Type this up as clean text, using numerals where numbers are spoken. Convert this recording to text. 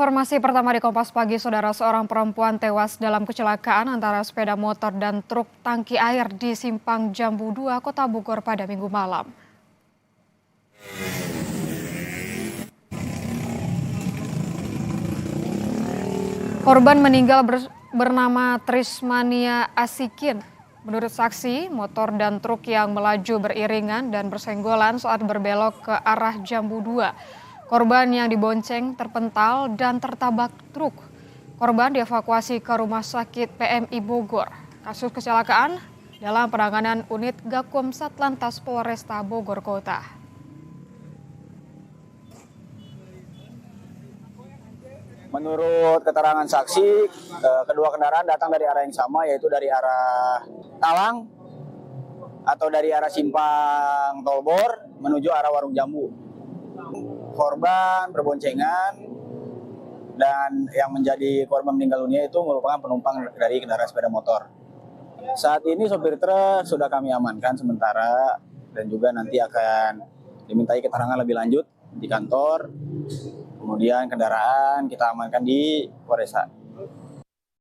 Informasi pertama di Kompas Pagi, Saudara, seorang perempuan tewas dalam kecelakaan antara sepeda motor dan truk tangki air di Simpang Jambu 2, Kota Bogor pada Minggu malam. Korban meninggal bernama Trismania Asikin. Menurut saksi, motor dan truk yang melaju beriringan dan bersenggolan saat berbelok ke arah Jambu 2. Korban yang dibonceng terpental dan tertabrak truk. Korban dievakuasi ke Rumah Sakit PMI Bogor. Kasus kecelakaan dalam penanganan unit Gakum Satlantas Polresta Bogor Kota. Menurut keterangan saksi, kedua kendaraan datang dari arah yang sama, yaitu dari arah Talang atau dari arah Simpang Tolbor menuju arah Warung Jambu. Korban berboncengan dan yang menjadi korban meninggal dunia itu merupakan penumpang dari kendaraan sepeda motor. Saat ini sopir truk sudah kami amankan sementara dan juga nanti akan dimintai keterangan lebih lanjut di kantor. Kemudian kendaraan kita amankan di Polresta.